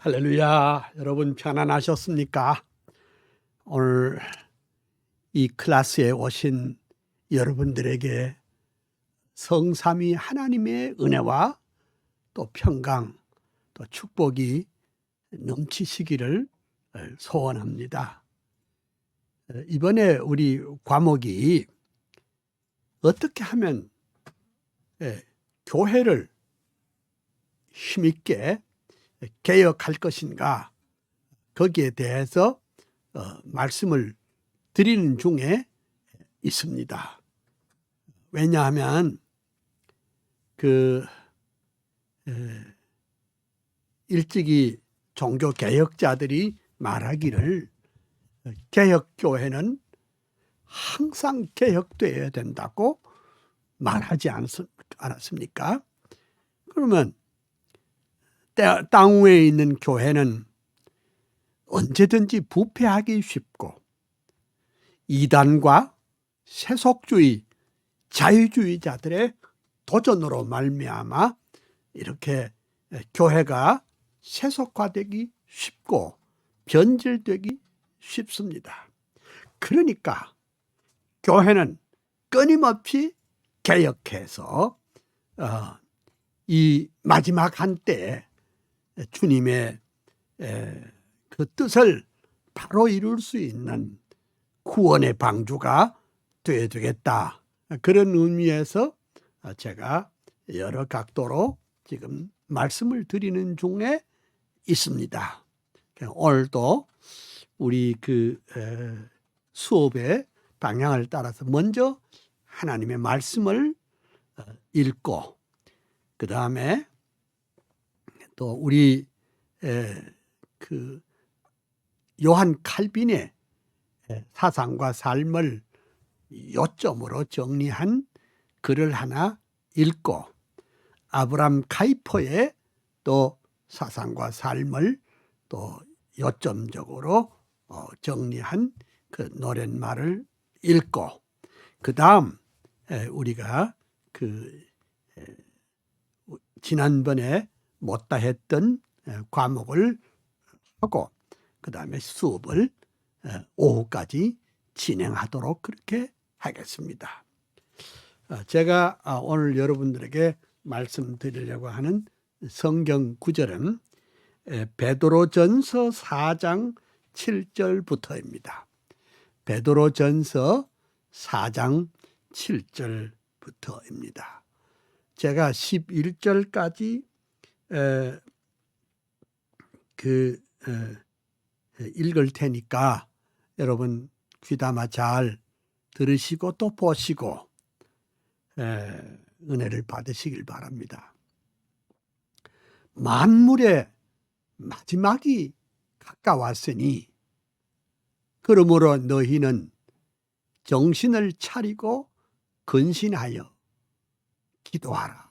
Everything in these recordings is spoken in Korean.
할렐루야. 여러분 편안하셨습니까? 오늘 이 클래스에 오신 여러분들에게 성삼위 하나님의 은혜와 또 평강 또 축복이 넘치시기를 소원합니다. 이번에 우리 과목이 어떻게 하면 교회를 힘있게 개혁할 것인가, 거기에 대해서 말씀을 드리는 중에 있습니다. 왜냐하면 일찍이 종교 개혁자들이 말하기를 개혁교회는 항상 개혁되어야 된다고 말하지 않았습니까? 그러면 땅 위에 있는 교회는 언제든지 부패하기 쉽고 이단과 세속주의, 자유주의자들의 도전으로 말미암아 이렇게 교회가 세속화되기 쉽고 변질되기 쉽습니다. 그러니까 교회는 끊임없이 개혁해서 이 마지막 한때에 주님의 그 뜻을 바로 이룰 수 있는 구원의 방주가 되어야 되겠다. 그런 의미에서 제가 여러 각도로 지금 말씀을 드리는 중에 있습니다. 오늘도 우리 수업의 방향을 따라서 먼저 하나님의 말씀을 읽고 그 다음에 또 우리 요한 칼빈의 사상과 삶을 요점으로 정리한 글을 하나 읽고 아브람 카이퍼의 또 사상과 삶을 또 요점적으로 정리한 그 노랫말을 읽고 그 다음 우리가 지난번에 못다 했던 과목을 하고 그 다음에 수업을 오후까지 진행하도록 그렇게 하겠습니다. 제가 오늘 여러분들에게 말씀드리려고 하는 성경 구절은 베드로전서 4장 7절부터입니다. 베드로전서 4장 7절부터입니다. 제가 11절까지 읽을 테니까 여러분 귀담아 잘 들으시고 또 보시고 은혜를 받으시길 바랍니다. 만물의 마지막이 가까웠으니 그러므로 너희는 정신을 차리고 근신하여 기도하라.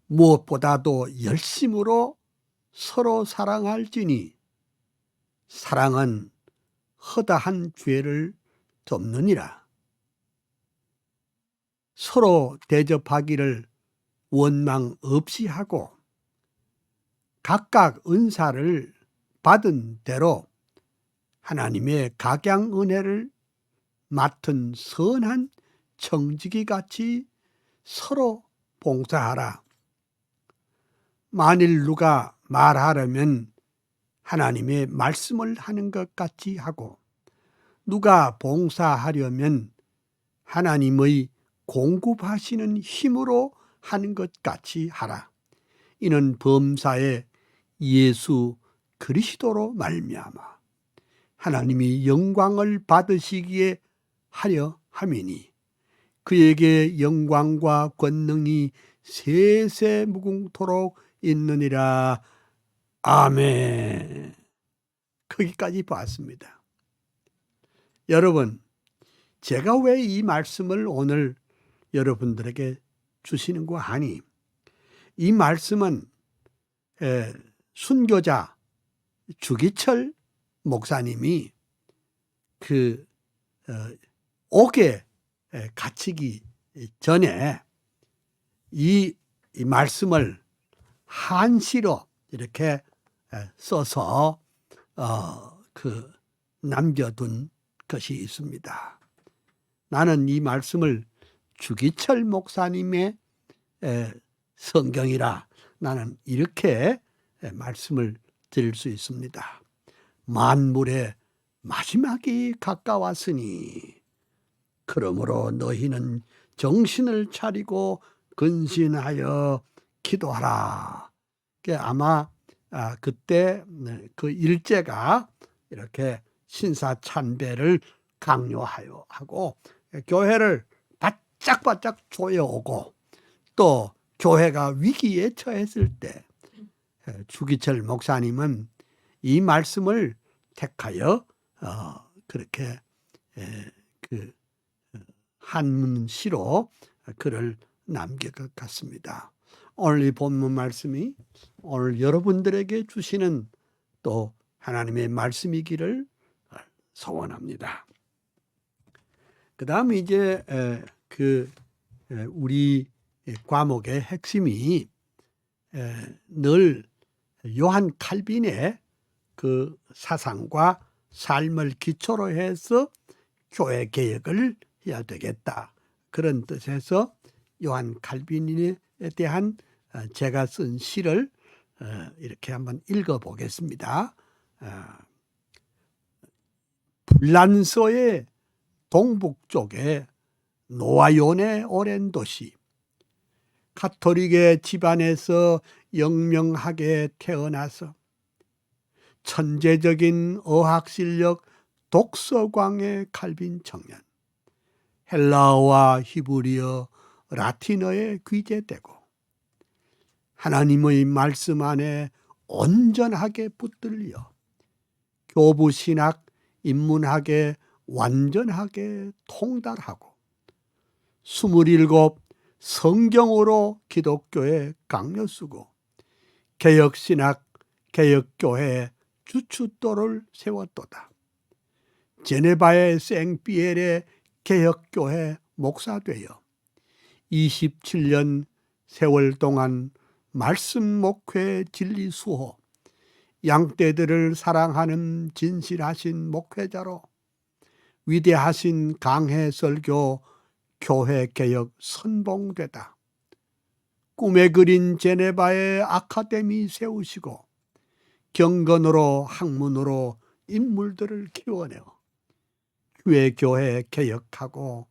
무엇보다도 열심으로 서로 사랑할지니 사랑은 허다한 죄를 덮느니라. 서로 대접하기를 원망 없이 하고 각각 은사를 받은 대로 하나님의 각양 은혜를 맡은 선한 청지기 같이 서로 봉사하라. 만일 누가 말하려면 하나님의 말씀을 하는 것 같이 하고 누가 봉사하려면 하나님의 공급하시는 힘으로 하는 것 같이 하라. 이는 범사에 예수 그리스도로 말미암아 하나님이 영광을 받으시기에 하려 함이니 그에게 영광과 권능이 세세 무궁토록 있느니라. 아멘. 거기까지 봤습니다. 여러분, 제가 왜 이 말씀을 오늘 여러분들에게 주시는고 하니 이 말씀은 순교자 주기철 목사님이 옥에 갇히기 전에 이 말씀을 한시로 이렇게 써서 남겨둔 것이 있습니다. 나는 이 말씀을 주기철 목사님의 성경이라 나는 이렇게 말씀을 드릴 수 있습니다. 만물의 마지막이 가까웠으니 그러므로 너희는 정신을 차리고 근신하여 기도하라. 아마 그때 그 일제가 이렇게 신사참배를 강요하여 하고 교회를 바짝바짝 조여오고 또 교회가 위기에 처했을 때 주기철 목사님은 이 말씀을 택하여 그렇게 한문시로 글을 남길 것 같습니다. 오늘 이 본문 말씀이 오늘 여러분들에게 주시는 또 하나님의 말씀이기를 소원합니다. 그 다음에 이제 우리 과목의 핵심이 늘 요한 칼빈의 그 사상과 삶을 기초로 해서 교회 개혁을 해야 되겠다. 그런 뜻에서 요한 칼빈에 대한 제가 쓴 시를 이렇게 한번 읽어보겠습니다. 불란서의 동북쪽에 노아연의 오랜 도시, 가톨릭의 집안에서 영명하게 태어나서 천재적인 어학실력 독서광의 칼빈 청년, 헬라어와 히브리어, 라틴어에 귀재되고 하나님의 말씀 안에 온전하게 붙들려 교부신학, 인문학에 완전하게 통달하고 27 성경으로 기독교에 강요 쓰고 개혁신학, 개혁교회 주춧돌을 세웠도다. 제네바의 생피엘의 개혁교회 목사되어 27년 세월 동안 말씀 목회 진리 수호, 양떼들을 사랑하는 진실하신 목회자로 위대하신 강해 설교 교회 개혁 선봉되다. 꿈에 그린 제네바의 아카데미 세우시고 경건으로 학문으로 인물들을 키워내어 후에 교회 개혁하고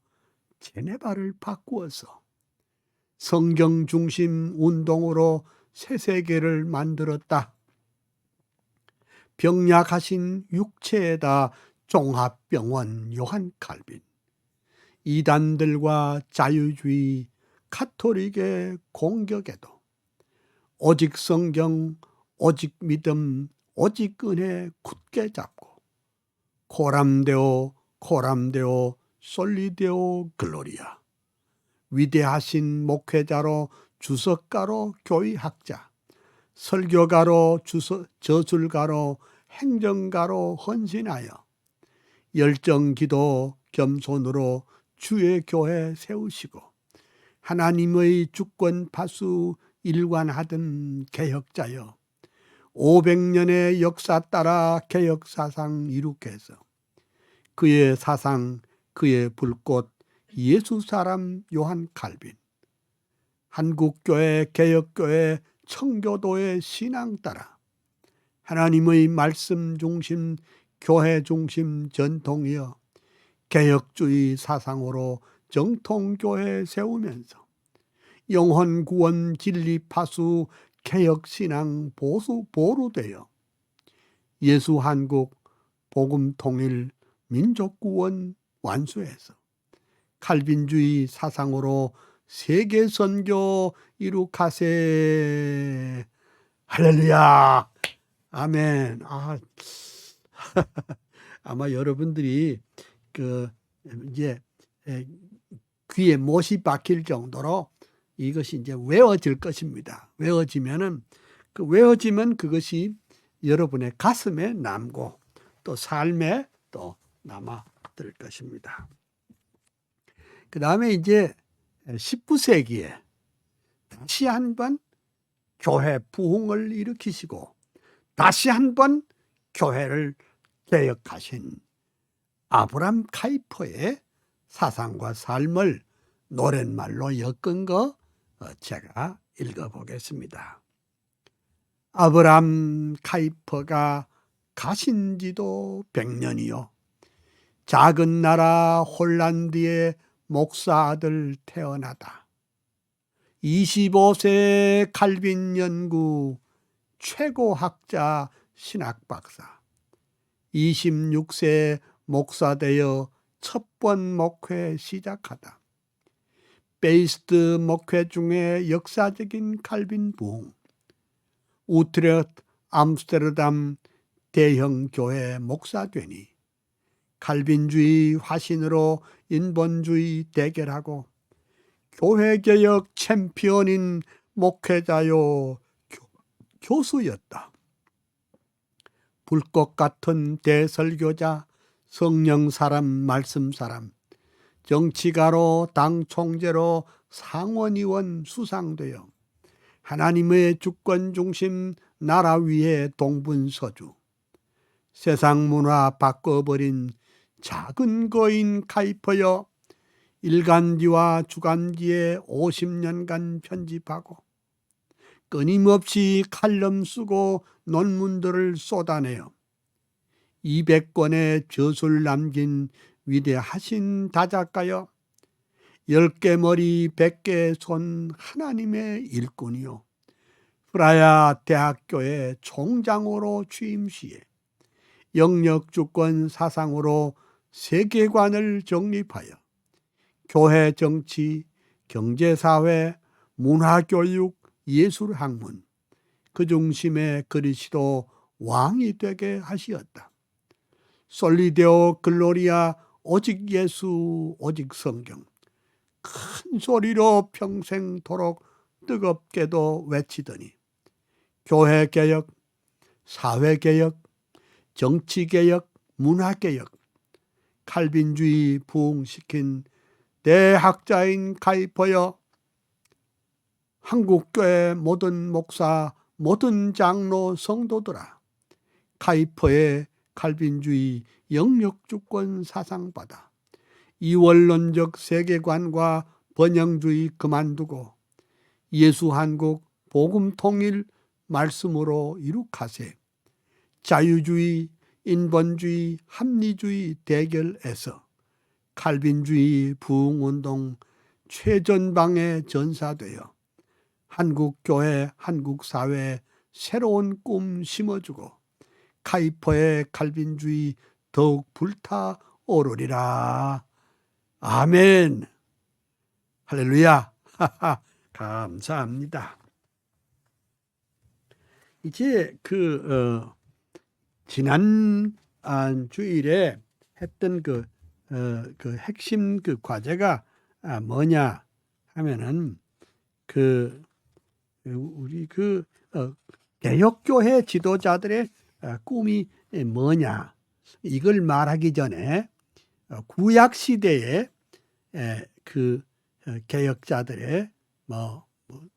제네바를 바꾸어서 성경 중심 운동으로 새 세계를 만들었다. 병약하신 육체에다 종합병원 요한 칼빈, 이단들과 자유주의 가톨릭의 공격에도 오직 성경, 오직 믿음, 오직 은혜 굳게 잡고 코람데오 솔리데오 글로리아, 위대하신 목회자로 주석가로 교의학자, 설교가로 저술가로 행정가로 헌신하여 열정기도 겸손으로 주의 교회 세우시고 하나님의 주권 파수 일관하던 개혁자여 500년의 역사 따라 개혁사상 이룩해서 그의 사상, 그의 불꽃 예수 사람 요한 칼빈, 한국교회 개혁교회 청교도의 신앙 따라 하나님의 말씀 중심 교회 중심 전통이여 개혁주의 사상으로 정통교회 세우면서 영혼 구원 진리 파수 개혁신앙 보루되어 예수 한국 복음 통일 민족 구원 완수해서 칼빈주의 사상으로 세계 선교 이룩하세. 할렐루야. 아멘. 아마 여러분들이 이제 귀에 못이 박힐 정도로 이것이 이제 외워질 것입니다. 외워지면 그것이 여러분의 가슴에 남고 또 삶에 또 남아들 것입니다. 그 다음에 이제 19세기에 다시 한번 교회 부흥을 일으키시고 다시 한번 교회를 개혁하신 아브람 카이퍼의 사상과 삶을 노랫말로 엮은 거 제가 읽어보겠습니다. 아브람 카이퍼가 가신 지도 100년이요. 작은 나라 홀란드의 목사 아들 태어나다 25세 칼빈 연구 최고 학자 신학 박사, 26세 목사 되어 첫 번 목회 시작하다 베이스트 목회 중에 역사적인 칼빈 부흥, 우트레흐트 암스테르담 대형 교회 목사 되니 칼빈주의 화신으로 인본주의 대결하고 교회개혁 챔피언인 목회자요 교수였다. 불꽃 같은 대설교자, 성령 사람, 말씀 사람, 정치가로 당 총재로 상원의원 수상되어 하나님의 주권 중심 나라 위에 동분서주, 세상 문화 바꿔버린 작은 거인 카이퍼여 일간지와 주간지에 50년간 편집하고 끊임없이 칼럼 쓰고 논문들을 쏟아내어 200권의 저술 남긴 위대하신 다작가여 10개 머리 100개 손 하나님의 일꾼이요 프라야 대학교의 총장으로 취임 시에 영역주권 사상으로 세계관을 정립하여 교회 정치, 경제사회, 문화교육, 예술학문 그 중심에 그리스도 왕이 되게 하시었다. 솔리데오 글로리아 오직 예수 오직 성경 큰 소리로 평생토록 뜨겁게도 외치더니 교회개혁, 사회개혁, 정치개혁, 문화개혁, 칼빈주의 부흥시킨 대학자인 카이퍼여 한국교회 모든 목사, 모든 장로, 성도들아 카이퍼의 칼빈주의 영역주권 사상받아 이원론적 세계관과 번영주의 그만두고 예수 한국 복음 통일 말씀으로 이룩하세. 자유주의, 인본주의, 합리주의 대결에서 칼빈주의 부흥운동 최전방에 전사되어 한국교회, 한국사회에 새로운 꿈 심어주고 카이퍼의 칼빈주의 더욱 불타오르리라. 아멘. 할렐루야. 감사합니다. 이제 지난 주일에 했던 그 핵심 과제가 뭐냐 하면은 우리 개혁교회 지도자들의 꿈이 뭐냐 이걸 말하기 전에 구약 시대에 개혁자들의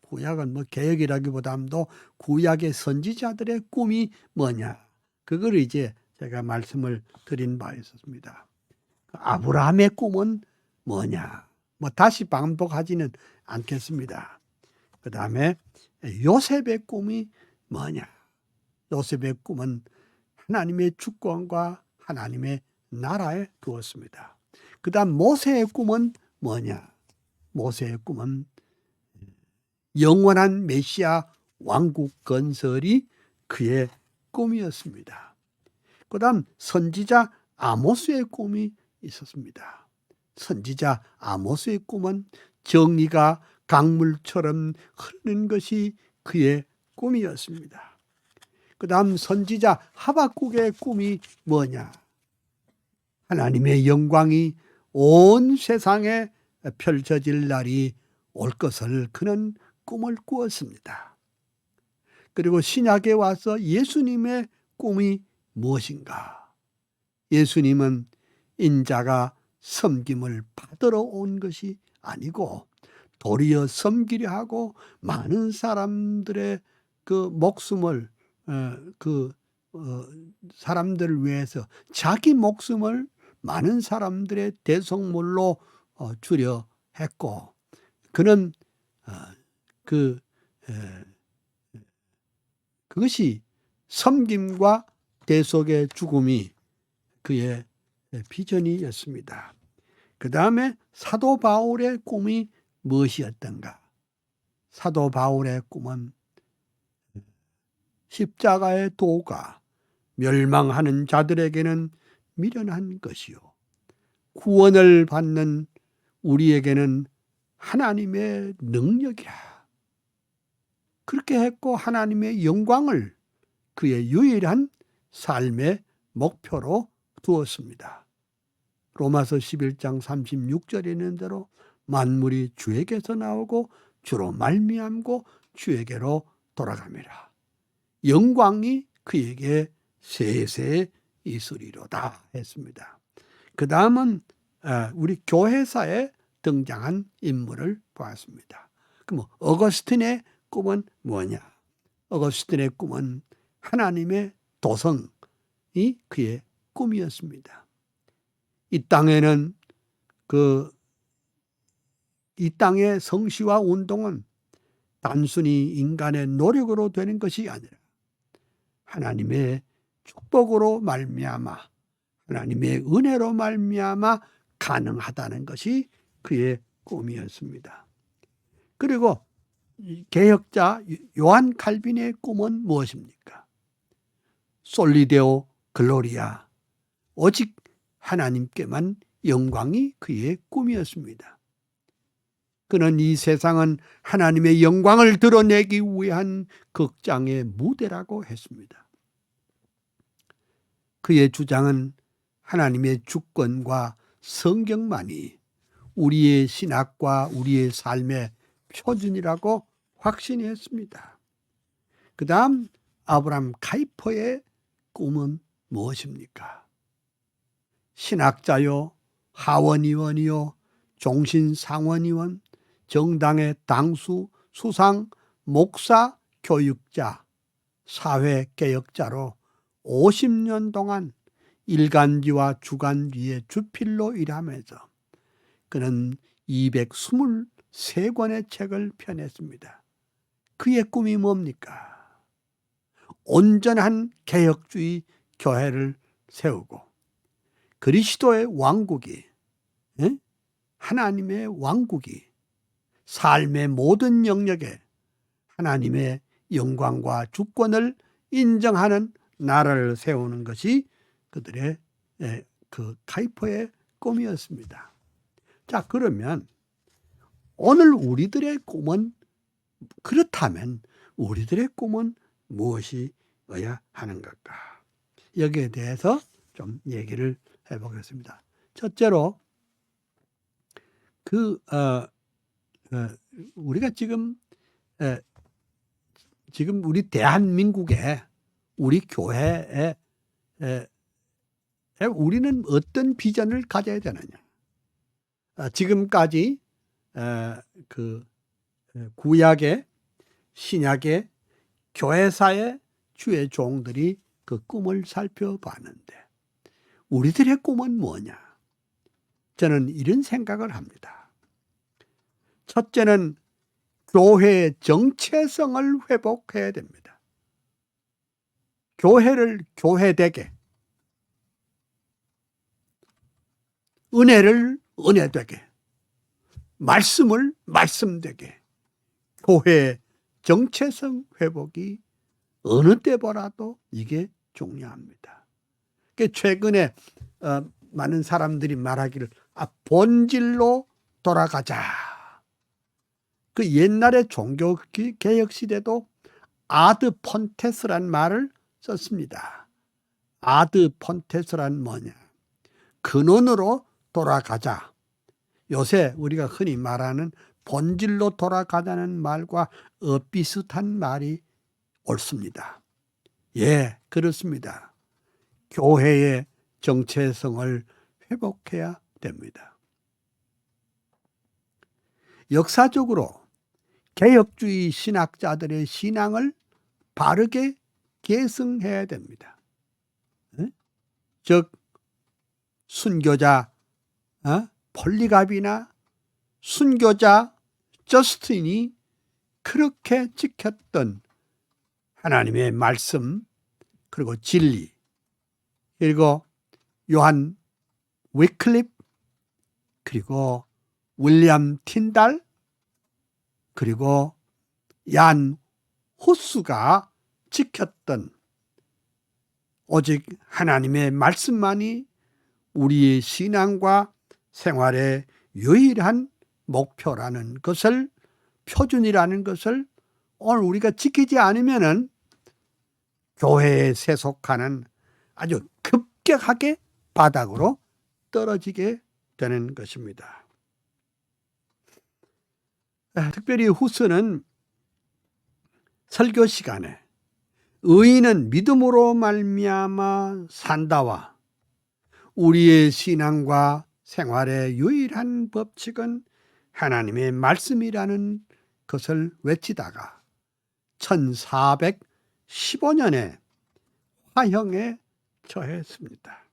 구약은 개혁이라기보다도 구약의 선지자들의 꿈이 뭐냐 그걸 이제 제가 말씀을 드린 바 있었습니다. 아브라함의 꿈은 뭐냐 다시 반복하지는 않겠습니다. 그 다음에 요셉의 꿈이 뭐냐 요셉의 꿈은 하나님의 주권과 하나님의 나라에 두었습니다. 그 다음 모세의 꿈은 뭐냐 모세의 꿈은 영원한 메시아 왕국 건설이 그의 꿈이었습니다. 그 다음 선지자 아모스의 꿈이 있었습니다. 선지자 아모스의 꿈은 정의가 강물처럼 흐르는 것이 그의 꿈이었습니다. 그 다음 선지자 하박국의 꿈이 뭐냐 하나님의 영광이 온 세상에 펼쳐질 날이 올 것을 그는 꿈을 꾸었습니다. 그리고 신약에 와서 예수님의 꿈이 무엇인가? 예수님은 인자가 섬김을 받으러 온 것이 아니고 도리어 섬기려 하고 많은 사람들의 그 목숨을 사람들을 위해서 자기 목숨을 많은 사람들의 대속물로 주려 했고, 그는 그 그것이 섬김과 대속의 죽음이 그의 비전이었습니다. 그 다음에 사도 바울의 꿈이 무엇이었던가? 사도 바울의 꿈은 십자가의 도가 멸망하는 자들에게는 미련한 것이요, 구원을 받는 우리에게는 하나님의 능력이라. 그렇게 했고 하나님의 영광을 그의 유일한 삶의 목표로 두었습니다. 로마서 11장 36절에 있는 대로 만물이 주에게서 나오고 주로 말미암고 주에게로 돌아갑니다. 영광이 그에게 세세 있으리로다 했습니다. 그 다음은 우리 교회사에 등장한 인물을 보았습니다. 그럼 어거스틴의 꿈은 뭐냐? 어거스틴의 꿈은 하나님의 도성이 그의 꿈이었습니다. 이 땅에는 이 땅의 성시와 운동은 단순히 인간의 노력으로 되는 것이 아니라 하나님의 축복으로 말미암아, 하나님의 은혜로 말미암아 가능하다는 것이 그의 꿈이었습니다. 그리고 개혁자 요한 칼빈의 꿈은 무엇입니까? 솔리데오 글로리아, 오직 하나님께만 영광이 그의 꿈이었습니다. 그는 이 세상은 하나님의 영광을 드러내기 위한 극장의 무대라고 했습니다. 그의 주장은 하나님의 주권과 성경만이 우리의 신학과 우리의 삶의 표준이라고 확신했습니다. 그 다음 아브라함 카이퍼의 꿈은 무엇입니까? 신학자요, 하원의원이요, 종신상원의원, 정당의 당수, 수상, 목사, 교육자, 사회개혁자로 50년 동안 일간지와 주간지의 주필로 일하면서 그는 223권의 책을 펴냈습니다. 그의 꿈이 뭡니까? 온전한 개혁주의 교회를 세우고 그리스도의 왕국이, 하나님의 왕국이 삶의 모든 영역에 하나님의 영광과 주권을 인정하는 나라를 세우는 것이 그들의 그 카이퍼의 꿈이었습니다. 자, 그러면 오늘 우리들의 꿈은, 그렇다면 우리들의 꿈은 무엇이어야 하는 걸까? 여기에 대해서 좀 얘기를 해보겠습니다. 첫째로 우리가 지금 우리 대한민국에, 우리 교회에 우리는 어떤 비전을 가져야 되느냐? 지금까지 구약의, 신약의 교회사의 주의 종들이 그 꿈을 살펴봤는데 우리들의 꿈은 뭐냐? 저는 이런 생각을 합니다. 첫째는 교회의 정체성을 회복해야 됩니다. 교회를 교회되게, 은혜를 은혜되게, 말씀을 말씀되게, 교회의 정체성 회복이 어느 때보다도 이게 중요합니다. 최근에 많은 사람들이 말하기를 본질로 돌아가자. 그 옛날의 종교개혁 시대도 아드 폰테스란 말을 썼습니다. 아드 폰테스란 뭐냐? 근원으로 돌아가자. 요새 우리가 흔히 말하는 본질로 돌아가자는 말과 비슷한 말이 옳습니다. 예, 그렇습니다. 교회의 정체성을 회복해야 됩니다. 역사적으로 개혁주의 신학자들의 신앙을 바르게 계승해야 됩니다. 즉 순교자 폴리갑이나 순교자 저스틴이 그렇게 지켰던 하나님의 말씀, 그리고 진리, 그리고 요한 위클립, 그리고 윌리엄 틴달, 그리고 얀 후스가 지켰던 오직 하나님의 말씀만이 우리의 신앙과 생활의 유일한 목표라는 것을, 표준이라는 것을 오늘 우리가 지키지 않으면은 교회에 세속하는 아주 급격하게 바닥으로 떨어지게 되는 것입니다. 특별히 후스는 설교 시간에 의인은 믿음으로 말미암아 산다와 우리의 신앙과 생활의 유일한 법칙은 하나님의 말씀이라는 것을 외치다가 1415년에 화형에 처했습니다.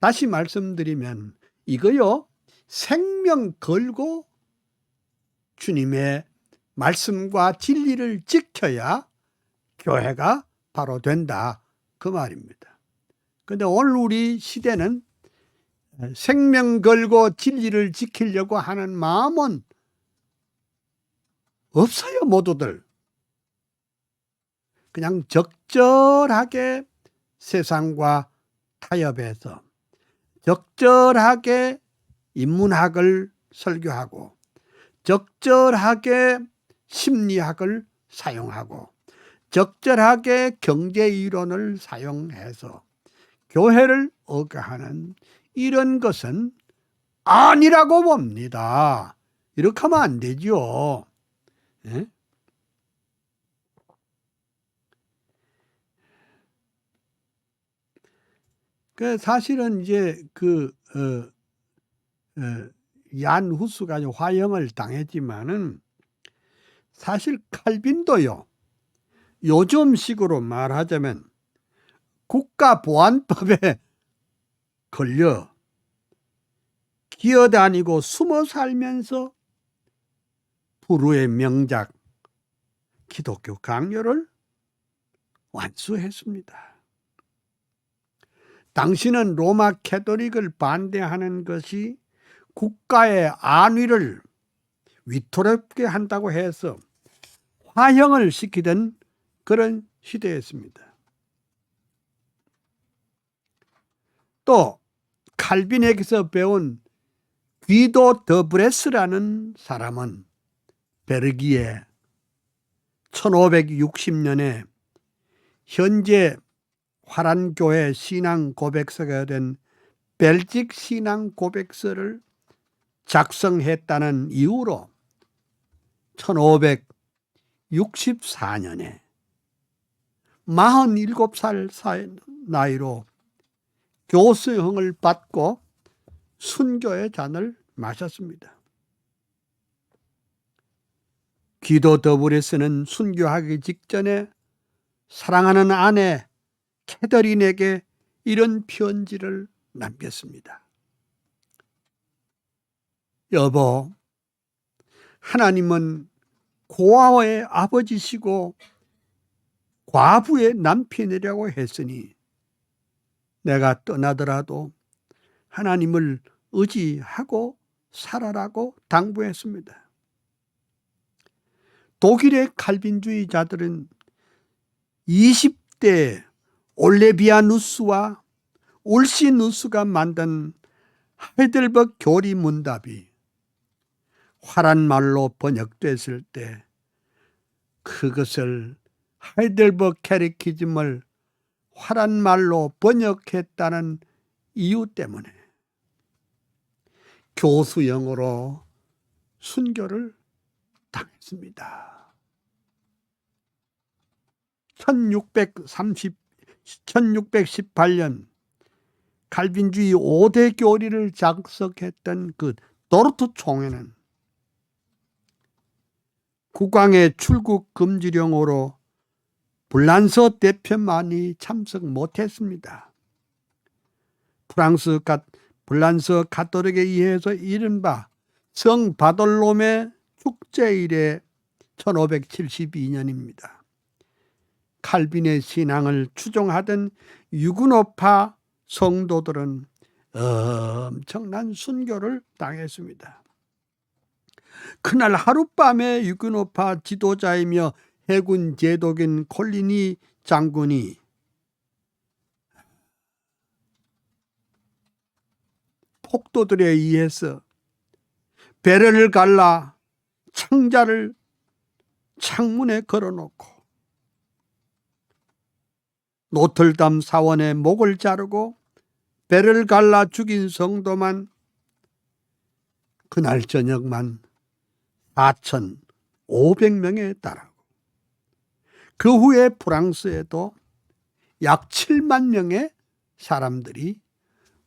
다시 말씀드리면 이거요, 생명 걸고 주님의 말씀과 진리를 지켜야 교회가 바로 된다, 그 말입니다. 그런데 오늘 우리 시대는 생명 걸고 진리를 지키려고 하는 마음은 없어요. 모두들 그냥 적절하게 세상과 타협해서 적절하게 인문학을 설교하고 적절하게 심리학을 사용하고 적절하게 경제 이론을 사용해서 교회를 억압하는 이런 것은 아니라고 봅니다. 이렇게 하면 안 되죠. 예? 사실은 이제 얀 후스가 화형을 당했지만은 사실 칼빈도요, 요즘식으로 말하자면 국가보안법에 걸려 기어다니고 숨어 살면서 불후의 명작 기독교 강요를 완수했습니다. 당신은 로마 캐토릭을 반대하는 것이 국가의 안위를 위태롭게 한다고 해서 화형을 시키던 그런 시대였습니다. 또 칼빈에게서 배운 귀도 더 브레스라는 사람은 베르기에 1560년에 현재 화란교회 신앙 고백서가 된 벨직 신앙 고백서를 작성했다는 이유로 1564년에 47살 나이로 교수형을 받고 순교의 잔을 마셨습니다. 기도 더브레스는 순교하기 직전에 사랑하는 아내 캐더린에게 이런 편지를 남겼습니다. 여보, 하나님은 고아의 아버지시고 과부의 남편이라고 했으니 내가 떠나더라도 하나님을 의지하고 살아라고 당부했습니다. 독일의 칼빈주의자들은 20대 올레비아누스와 울시누스가 만든 하이델버그 교리 문답이 화란말로 번역됐을 때 그것을 하이델버그 캐리키즘을 화란말로 번역했다는 이유 때문에 교수형으로 순교를 당했습니다. 1618년 칼빈주의 5대 교리를 작성했던 그 도르트 총회는 국왕의 출국 금지령으로 불란서 대표만이 참석 못했습니다. 불란서 가톨릭에 의해서 이른바 성 바돌롬의 축제일에 1572년입니다. 칼빈의 신앙을 추종하던 유그노파 성도들은 엄청난 순교를 당했습니다. 그날 하룻밤에 유그노파 지도자이며 해군 제독인 콜리니 장군이 폭도들에 의해서 배를 갈라 창자를 창문에 걸어놓고 노틀담 사원의 목을 자르고 배를 갈라 죽인 성도만 그날 저녁만 4,500명에 달하고 그 후에 프랑스에도 약 7만 명의 사람들이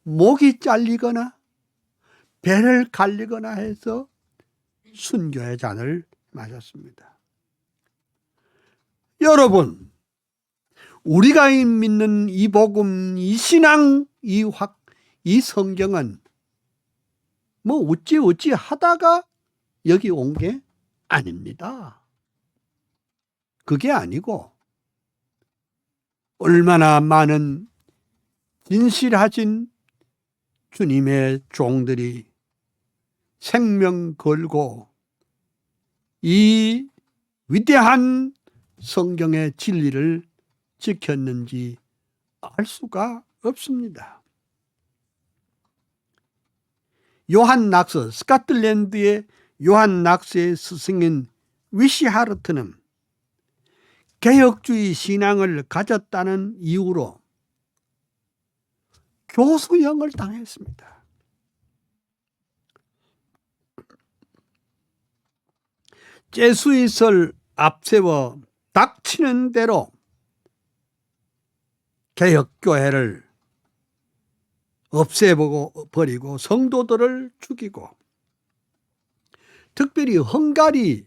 목이 잘리거나 배를 갈리거나 해서 순교의 잔을 마셨습니다. 여러분, 우리가 믿는 이 복음, 이 신앙, 이 성경은 뭐 어찌 하다가 여기 온 게 아닙니다. 그게 아니고 얼마나 많은 진실하신 주님의 종들이 생명 걸고 이 위대한 성경의 진리를 지켰는지 알 수가 없습니다. 요한 낙스, 스코틀랜드의 요한 낙스의 스승인 위시하르트는 개혁주의 신앙을 가졌다는 이유로 교수형을 당했습니다. 제수잇을 앞세워 닥치는 대로 개혁교회를 없애버리고 성도들을 죽이고, 특별히 헝가리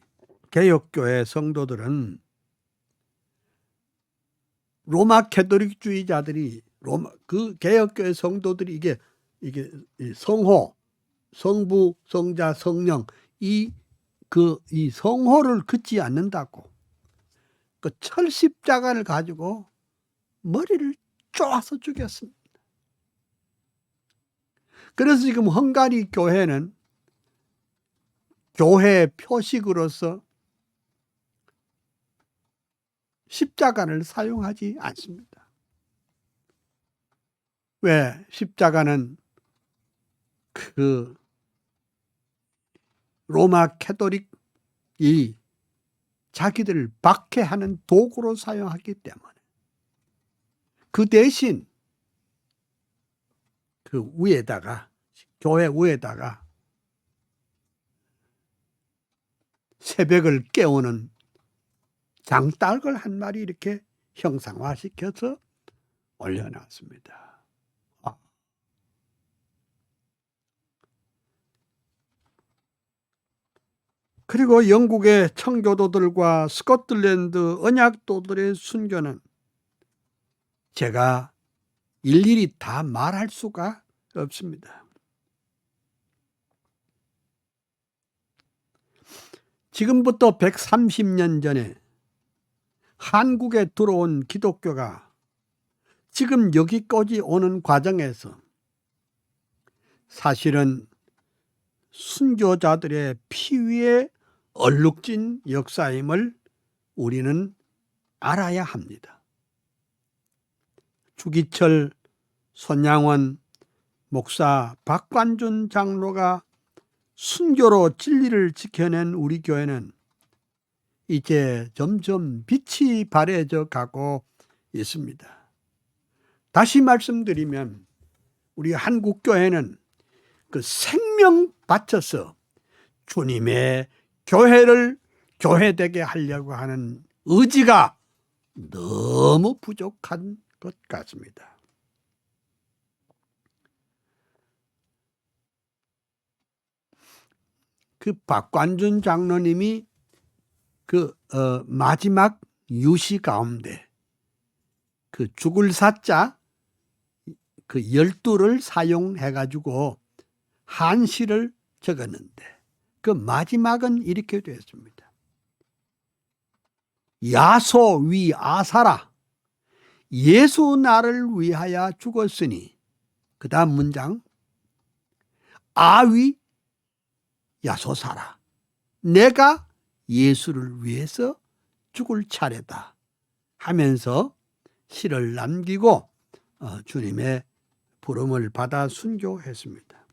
개혁교회 성도들은 로마 캐톨릭주의자들이 그 개혁교회 성도들이 이게 성호, 성부, 성자, 성령 이 성호를 긋지 않는다고 그 철십자가를 가지고 머리를 쪼아서 죽였습니다. 그래서 지금 헝가리 교회는 교회 표식으로서 십자가를 사용하지 않습니다. 왜? 십자가는 그 로마 캐톨릭이 자기들을 박해하는 도구로 사용하기 때문에 그 대신 그 위에다가 교회 위에다가 새벽을 깨우는 장닭을 한 마리 이렇게 형상화시켜서 올려놨습니다. 그리고 영국의 청교도들과 스코틀랜드 언약도들의 순교는 제가 일일이 다 말할 수가 없습니다. 지금부터 130년 전에 한국에 들어온 기독교가 지금 여기까지 오는 과정에서 사실은 순교자들의 피 위에 얼룩진 역사임을 우리는 알아야 합니다. 주기철, 손양원 목사, 박관준 장로가 순교로 진리를 지켜낸 우리 교회는 이제 점점 빛이 바래져 가고 있습니다. 다시 말씀드리면 우리 한국교회는 그 생명 바쳐서 주님의 교회를 교회되게 하려고 하는 의지가 너무 부족한 것 같습니다. 그 박관준 장로님이 마지막 유시 가운데 그 죽을 사자 그 12를 사용해 가지고 한시를 적었는데 그 마지막은 이렇게 되었습니다. 야소 위 아사라, 예수 나를 위하여 죽었으니, 그 다음 문장, 아위 야소사라, 내가 예수를 위해서 죽을 차례다 하면서 시를 남기고 주님의 부름을 받아 순교했습니다.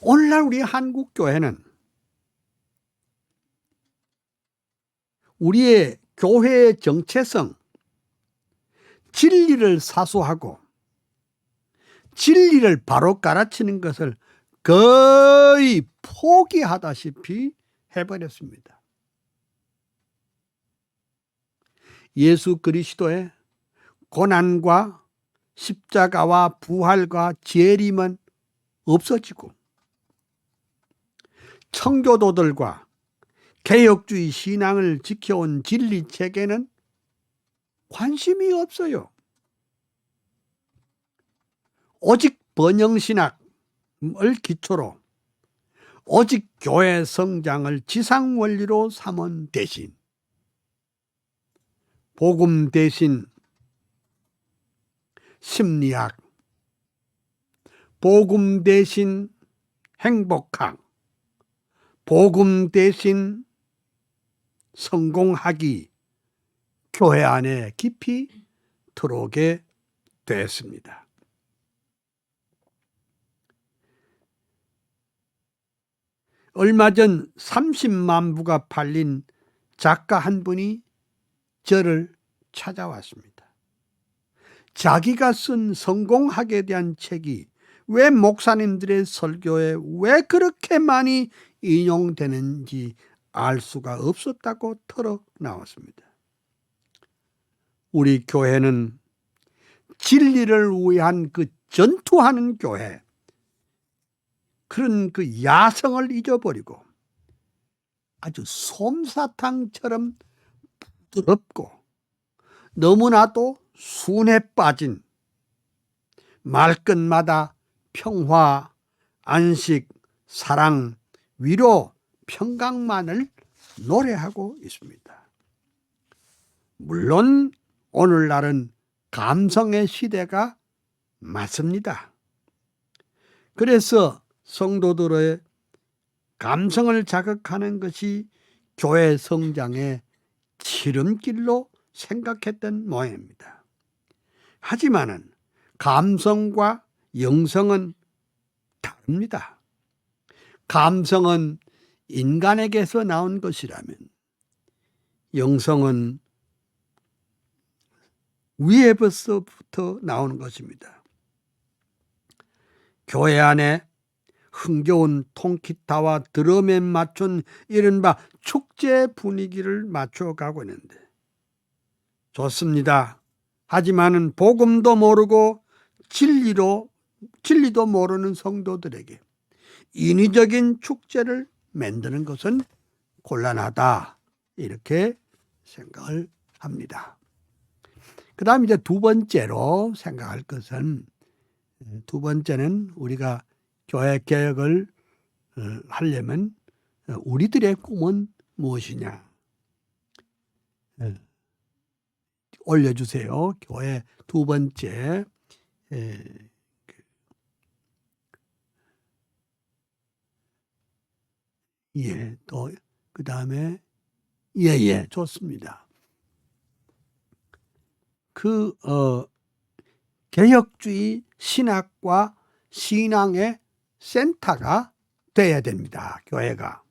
오늘날 우리 한국교회는 우리의 교회의 정체성, 진리를 사수하고 진리를 바로 가르치는 것을 거의 포기하다시피 해버렸습니다. 예수 그리스도의 고난과 십자가와 부활과 재림은 없어지고 청교도들과 개혁주의 신앙을 지켜온 진리 체계는 관심이 없어요. 오직 번영신학을 기초로 오직 교회 성장을 지상원리로 삼은 대신 복음 대신 심리학, 복음 대신 행복학, 복음 대신 성공학이 교회 안에 깊이 들어오게 됐습니다. 얼마 전 30만 부가 팔린 작가 한 분이 저를 찾아왔습니다. 자기가 쓴 성공학에 대한 책이 왜 목사님들의 설교에 왜 그렇게 많이 인용되는지 알 수가 없었다고 털어 나왔습니다. 우리 교회는 진리를 위한 그 전투하는 교회, 그런 그 야성을 잊어버리고 아주 솜사탕처럼 부드럽고 너무나도 순에 빠진 말끝마다 평화, 안식, 사랑, 위로, 평강만을 노래하고 있습니다. 물론 오늘날은 감성의 시대가 맞습니다. 그래서 성도들의 감성을 자극하는 것이 교회 성장의 지름길로 생각했던 모양입니다. 하지만은 감성과 영성은 다릅니다. 감성은 인간에게서 나온 것이라면 영성은 위에서부터 나오는 것입니다. 교회 안에 흥겨운 통기타와 드럼에 맞춘 이른바 축제 분위기를 맞춰가고 있는데 좋습니다. 하지만은 복음도 모르고 진리도 모르는 성도들에게 인위적인 축제를 만드는 것은 곤란하다, 이렇게 생각을 합니다. 그 다음 이제 두 번째로 생각할 것은, 두 번째는 우리가 교회 개혁을 하려면 우리들의 꿈은 무엇이냐. 올려주세요. 교회 두 번째. 예, 또 그 다음에 좋습니다. 개혁주의 신학과 신앙의 센터가 돼야 됩니다. 교회가.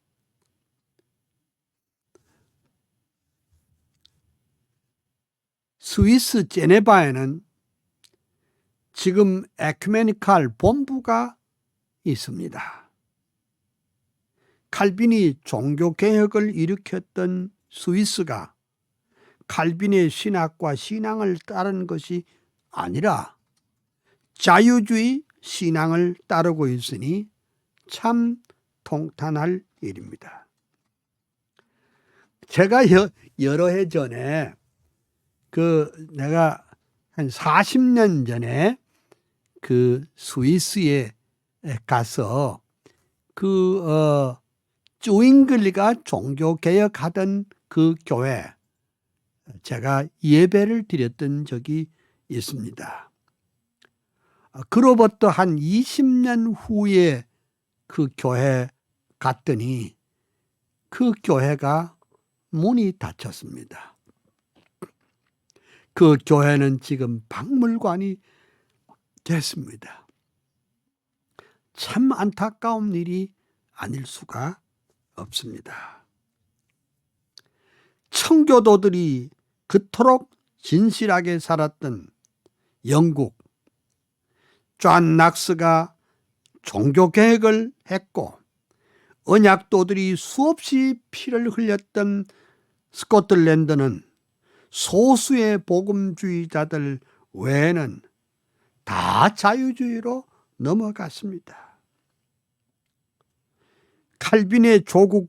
스위스 제네바에는 지금 에큐메니칼 본부가 있습니다. 칼빈이 종교개혁을 일으켰던 스위스가 칼빈의 신학과 신앙을 따른 것이 아니라 자유주의 신앙을 따르고 있으니 참 통탄할 일입니다. 제가 여러 해 전에 내가 한 40년 전에 스위스에 가서 쭈잉글리가 종교개혁하던 그 교회 제가 예배를 드렸던 적이 있습니다. 그로부터 한 20년 후에 그 교회 갔더니 그 교회가 문이 닫혔습니다. 그 교회는 지금 박물관이 됐습니다. 참 안타까운 일이 아닐 수가 없습니다. 청교도들이 그토록 진실하게 살았던 영국, 존 낙스가 종교개혁을 했고 언약도들이 수없이 피를 흘렸던 스코틀랜드는 소수의 복음주의자들 외에는 다 자유주의로 넘어갔습니다. 칼빈의 조국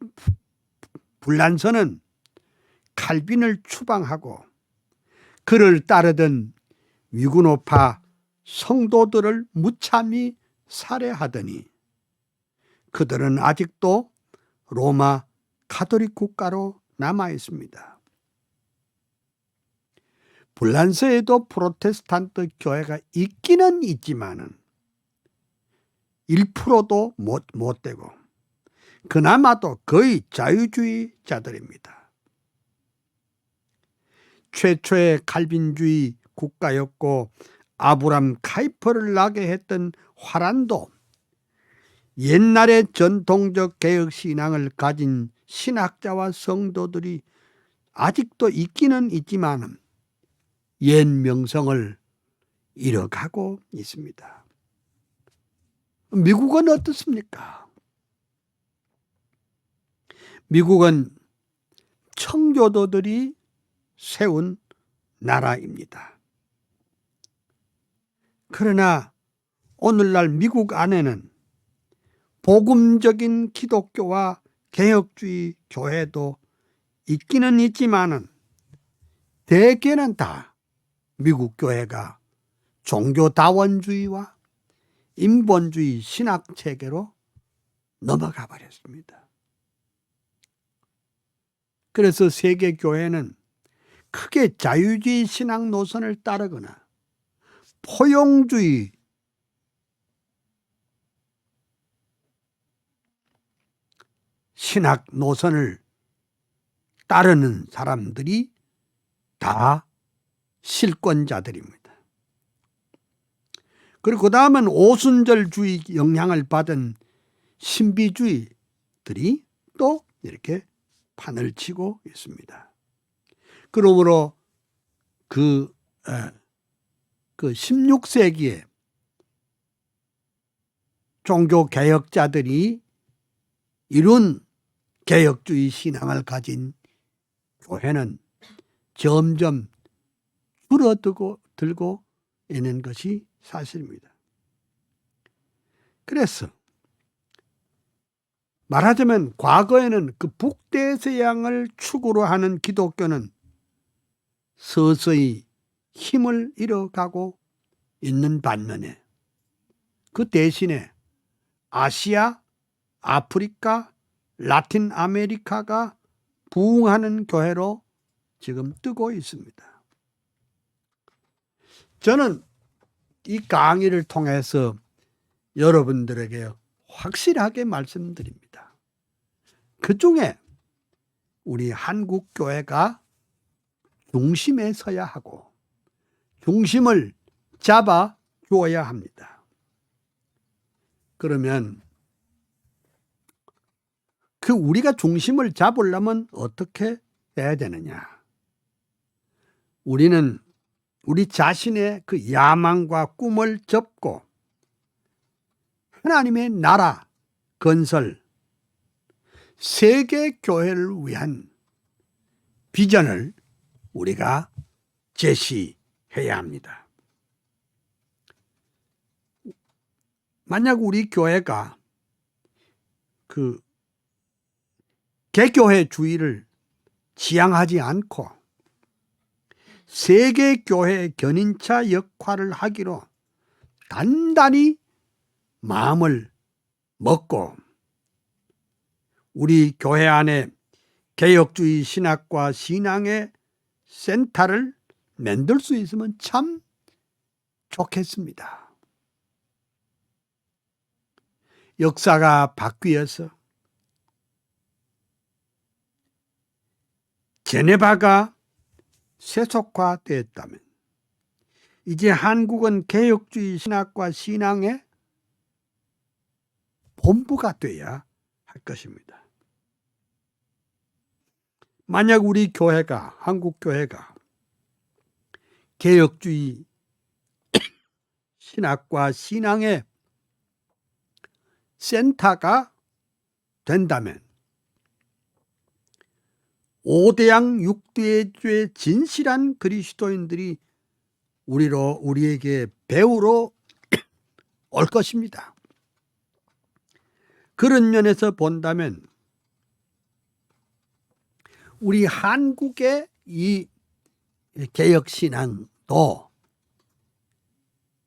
불란서는 칼빈을 추방하고 그를 따르던 위구노파 성도들을 무참히 살해하더니 그들은 아직도 로마 가톨릭 국가로 남아 있습니다. 불란서에도 프로테스탄트 교회가 있기는 있지만은 1%도 못 되고 그나마도 거의 자유주의자들입니다. 최초의 칼빈주의 국가였고 아브람 카이퍼를 나게 했던 화란도 옛날의 전통적 개혁신앙을 가진 신학자와 성도들이 아직도 있기는 있지만 옛 명성을 잃어가고 있습니다. 미국은 어떻습니까? 미국은 청교도들이 세운 나라입니다. 그러나 오늘날 미국 안에는 복음적인 기독교와 개혁주의 교회도 있기는 있지만은 대개는 다 미국 교회가 종교다원주의와 인본주의 신학체계로 넘어가 버렸습니다. 그래서 세계 교회는 크게 자유주의 신학 노선을 따르거나 포용주의 신학 노선을 따르는 사람들이 다 실권자들입니다. 그리고 그 다음은 오순절주의 영향을 받은 신비주의들이 또 이렇게 판을 치고 있습니다. 그러므로 그 16세기에 종교개혁자들이 이룬 개혁주의 신앙을 가진 교회는 점점 줄어들고 있는 것이 사실입니다. 그래서 말하자면 과거에는 그 북대서양을 축으로 하는 기독교는 서서히 힘을 잃어가고 있는 반면에 그 대신에 아시아, 아프리카, 라틴 아메리카가 부흥하는 교회로 지금 뜨고 있습니다. 저는 이 강의를 통해서 여러분들에게 확실하게 말씀드립니다. 그 중에 우리 한국 교회가 중심에 서야 하고 중심을 잡아 주어야 합니다. 그러면 우리가 중심을 잡으려면 어떻게 해야 되느냐? 우리는 우리 자신의 그 야망과 꿈을 접고 하나님의 나라 건설, 세계 교회를 위한 비전을 우리가 제시해야 합니다. 만약 우리 교회가 그 개교회주의를 지향하지 않고 세계 교회의 견인차 역할을 하기로 단단히 마음을 먹고 우리 교회 안에 개혁주의 신학과 신앙의 센터를 만들 수 있으면 참 좋겠습니다. 역사가 바뀌어서 제네바가 세속화되었다면 이제 한국은 개혁주의 신학과 신앙의 본부가 되어야 할 것입니다. 만약 우리 교회가, 한국 교회가 개혁주의 신학과 신앙의 센터가 된다면 5대양 6대주의 진실한 그리스도인들이 우리에게 배우러 올 것입니다. 그런 면에서 본다면 우리 한국의 이 개혁신앙도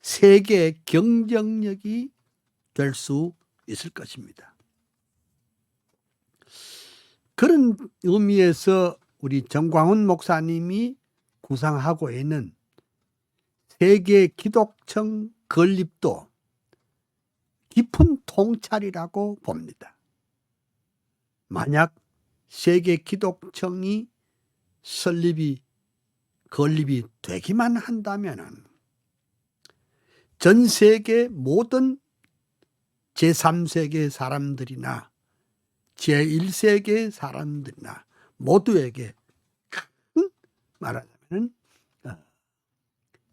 세계 경쟁력이 될 수 있을 것입니다. 그런 의미에서 우리 정광훈 목사님이 구상하고 있는 세계 기독청 건립도 깊은 통찰이라고 봅니다. 만약 세계 기독청이 건립이 되기만 한다면 전 세계 모든 제3세계 사람들이나 제1세계 사람들이나 모두에게 큰 말하자면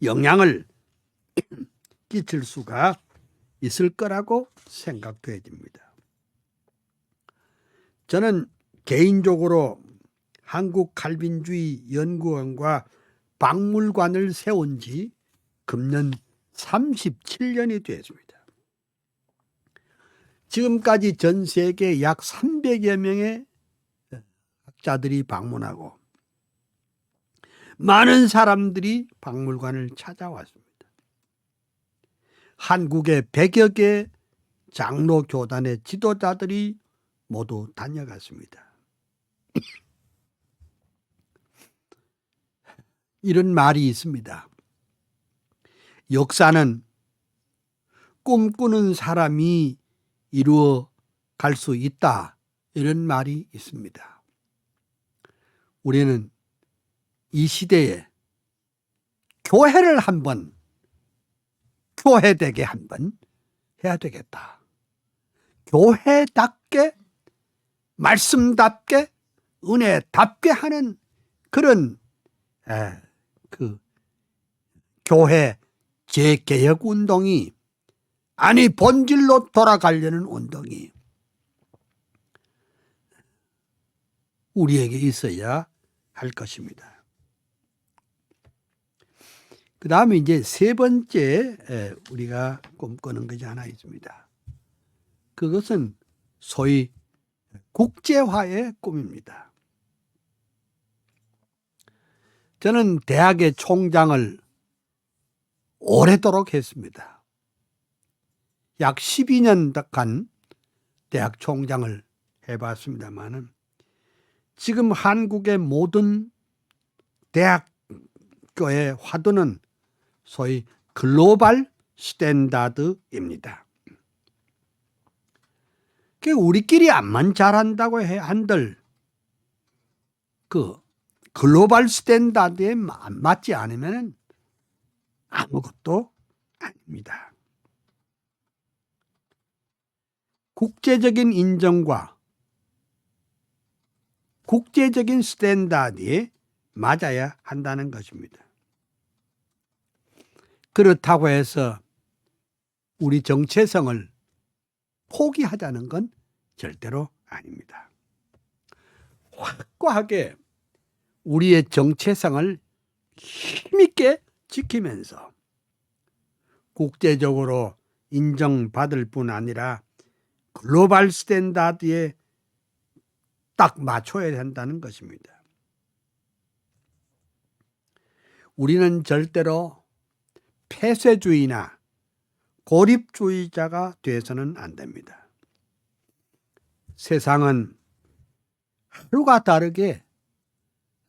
영향을 끼칠 수가 있을 거라고 생각되어집니다. 저는 개인적으로 한국 칼빈주의 연구원과 박물관을 세운 지 금년 37년이 되었습니다. 지금까지 전 세계 약 300여 명의 학자들이 방문하고 많은 사람들이 박물관을 찾아왔습니다. 한국의 100여 개 장로 교단의 지도자들이 모두 다녀갔습니다. 이런 말이 있습니다. 역사는 꿈꾸는 사람이 이루어 갈 수 있다. 이런 말이 있습니다. 우리는 이 시대에 교회를 한번 교회되게 한번 해야 되겠다. 교회답게 말씀답게 은혜답게 하는 그런 교회 재개혁 운동이 아니 본질로 돌아가려는 운동이 우리에게 있어야 할 것입니다. 그 다음에 이제 세 번째 우리가 꿈꾸는 것이 하나 있습니다. 그것은 소위 국제화의 꿈입니다. 저는 대학의 총장을 오래도록 했습니다. 약 12년간 대학 총장을 해봤습니다만은 지금 한국의 모든 대학교의 화두는 소위 글로벌 스탠다드입니다. 우리끼리 암만 잘한다고 한들 그 글로벌 스탠다드에 맞지 않으면 아무것도 아닙니다. 국제적인 인정과 국제적인 스탠다드에 맞아야 한다는 것입니다. 그렇다고 해서 우리 정체성을 포기하자는 건 절대로 아닙니다. 확고하게 우리의 정체성을 힘있게 지키면서 국제적으로 인정받을 뿐 아니라 글로벌 스탠다드에 딱 맞춰야 한다는 것입니다. 우리는 절대로 폐쇄주의나 고립주의자가 되어서는 안 됩니다. 세상은 하루가 다르게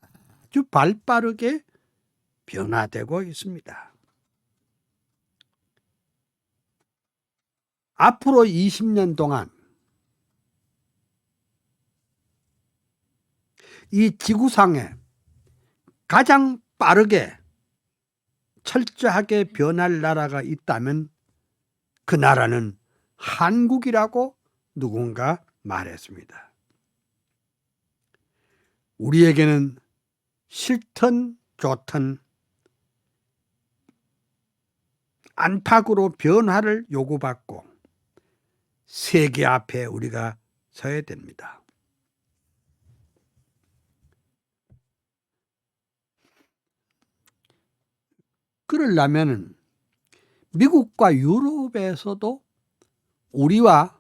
아주 발빠르게 변화되고 있습니다. 앞으로 20년 동안 이 지구상에 가장 빠르게 철저하게 변할 나라가 있다면 그 나라는 한국이라고 누군가 말했습니다. 우리에게는 싫든 좋든 안팎으로 변화를 요구받고 세계 앞에 우리가 서야 됩니다. 그러려면 미국과 유럽에서도 우리와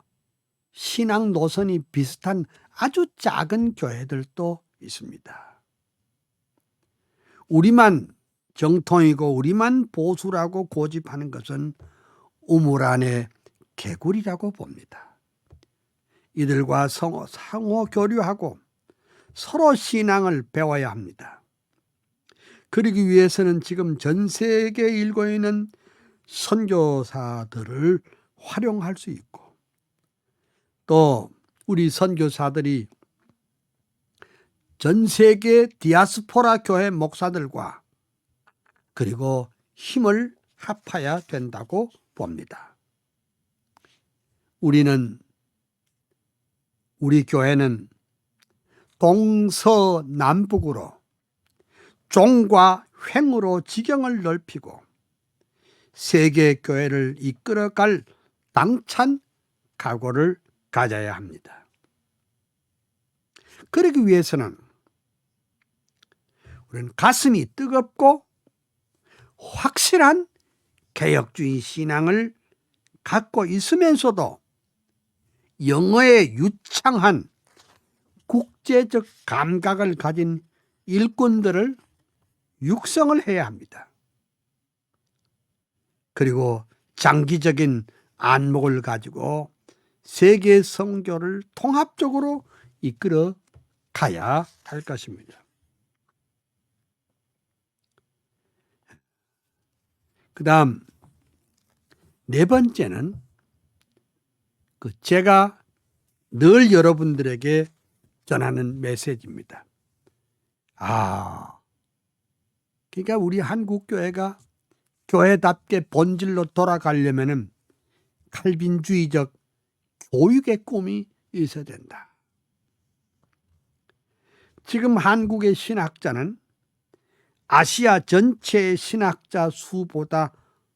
신앙 노선이 비슷한 아주 작은 교회들도 있습니다. 우리만 정통이고 우리만 보수라고 고집하는 것은 우물 안의 개구리라고 봅니다. 이들과 상호 교류하고 서로 신앙을 배워야 합니다. 그러기 위해서는 지금 전 세계에 일고 있는 선교사들을 활용할 수 있고 또 우리 선교사들이 전 세계 디아스포라 교회 목사들과 그리고 힘을 합해야 된다고 봅니다. 우리 교회는 동서남북으로 종과 횡으로 지경을 넓히고 세계 교회를 이끌어갈 당찬 각오를 가져야 합니다. 그러기 위해서는 우리는 가슴이 뜨겁고 확실한 개혁주의 신앙을 갖고 있으면서도 영어에 유창한 국제적 감각을 가진 일꾼들을 육성을 해야 합니다. 그리고 장기적인 안목을 가지고 세계 선교를 통합적으로 이끌어 가야 할 것입니다. 그 다음 네 번째는 제가 늘 여러분들에게 전하는 메시지입니다. 그러니까 우리 한국교회가 교회답게 본질로 돌아가려면 칼빈주의적 교육의 꿈이 있어야 된다. 지금 한국의 신학자는 아시아 전체의 신학자 수보다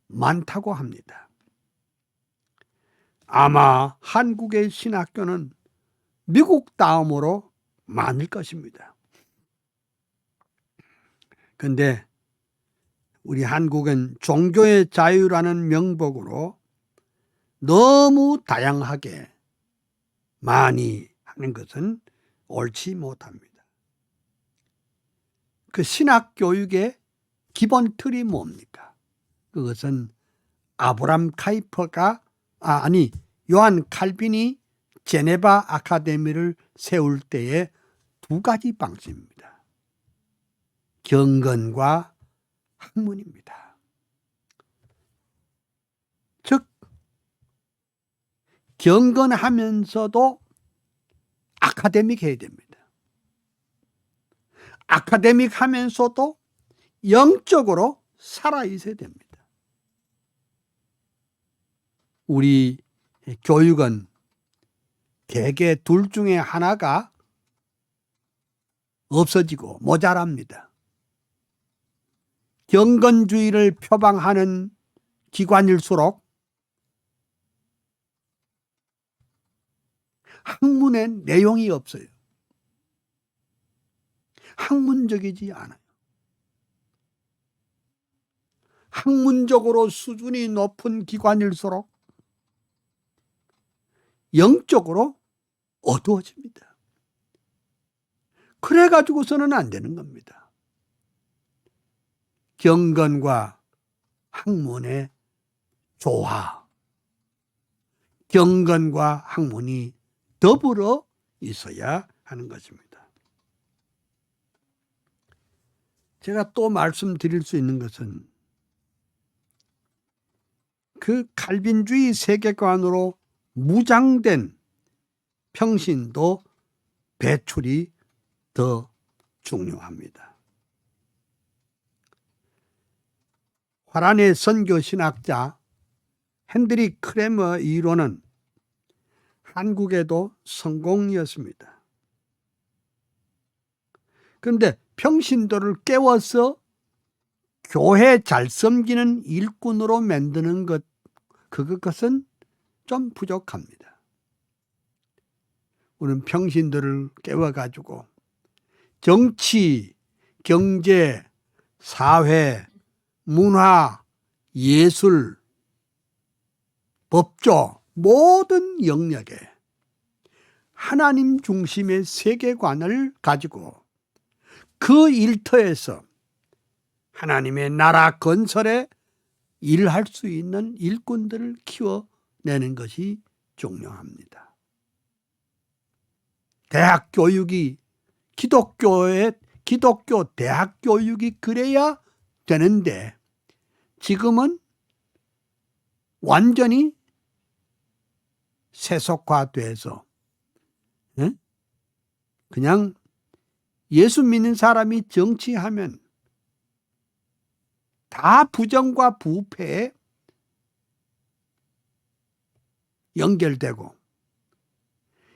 많다고 합니다. 아마 한국의 신학교는 미국 다음으로 많을 것입니다. 그런데 우리 한국은 종교의 자유라는 명목으로 너무 다양하게 많이 하는 것은 옳지 못합니다. 그 신학 교육의 기본 틀이 뭡니까? 그것은 요한 칼빈이 제네바 아카데미를 세울 때의 두 가지 방식입니다. 경건과 학문입니다. 즉 경건하면서도 아카데믹 해야 됩니다. 아카데믹 하면서도 영적으로 살아 있어야 됩니다. 우리 교육은 대개 둘 중에 하나가 없어지고 모자랍니다. 경건주의를 표방하는 기관일수록 학문의 내용이 없어요. 학문적이지 않아요. 학문적으로 수준이 높은 기관일수록 영적으로 어두워집니다. 그래가지고서는 안 되는 겁니다. 경건과 학문의 조화, 경건과 학문이 더불어 있어야 하는 것입니다. 제가 또 말씀드릴 수 있는 것은 그 칼빈주의 세계관으로 무장된 평신도 배출이 더 중요합니다. 화란의 선교 신학자 핸드릭 크레머 이론은 한국에도 성공이었습니다. 그런데 평신도를 깨워서 교회 잘 섬기는 일꾼으로 만드는 그것은 좀 부족합니다. 우리는 평신도를 깨워가지고 정치, 경제, 사회, 문화, 예술, 법조 모든 영역에 하나님 중심의 세계관을 가지고 그 일터에서 하나님의 나라 건설에 일할 수 있는 일꾼들을 키워내는 것이 중요합니다. 대학 교육이 기독교 대학 교육이 그래야 되는데 지금은 완전히 세속화돼서 그냥 예수 믿는 사람이 정치하면 다 부정과 부패에 연결되고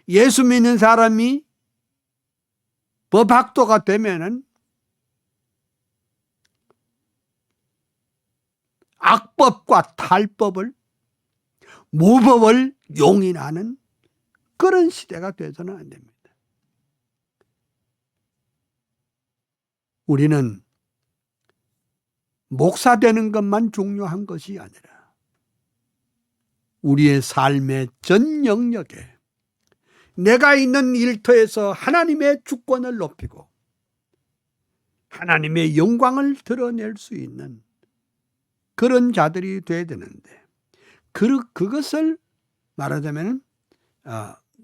예수 믿는 사람이 법학도가 되면은 악법과 탈법을 무법을 용인하는 그런 시대가 되서는 안 됩니다. 우리는 목사 되는 것만 중요한 것이 아니라 우리의 삶의 전 영역에 내가 있는 일터에서 하나님의 주권을 높이고 하나님의 영광을 드러낼 수 있는 그런 자들이 돼야 되는데 그것을 말하자면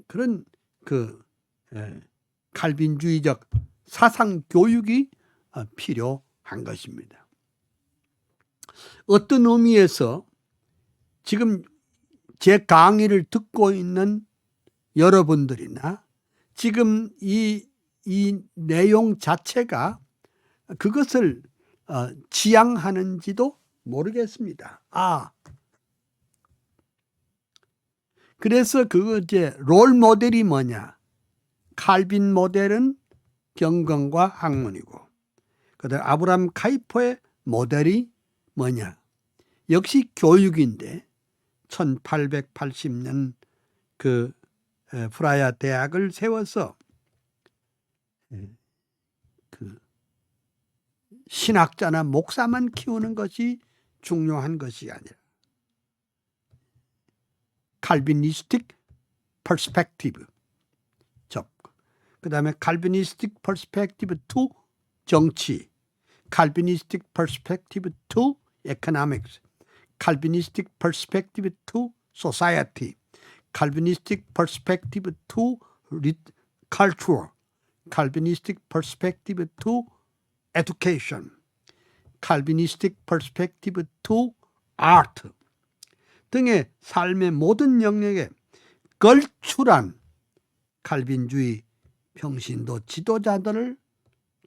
그런 칼빈주의적 사상 교육이 필요한 것입니다. 어떤 의미에서 지금 제 강의를 듣고 있는 여러분들이나 지금 이 내용 자체가 그것을 지향하는지도 모르겠습니다. 그래서 이제 롤 모델이 뭐냐? 칼빈 모델은 경건과 학문이고, 그다음 아브라함 카이퍼의 모델이 뭐냐? 역시 교육인데 1880년 그 프라야 대학을 세워서 그 신학자나 목사만 키우는 것이 중요한 것이 아니라 칼비니스틱 퍼스펙티브 그다음에 칼비니스틱 퍼스펙티브 투 정치, 칼비니스틱 퍼스펙티브 투 economics, 칼비니스틱 퍼스펙티브 투 society, 칼비니스틱 퍼스펙티브 투 culture, 칼비니스틱 퍼스펙티브 투 education, 칼비니스틱 퍼스펙티브 투 art 등의 삶의 모든 영역에 걸출한 칼빈주의 평신도 지도자들을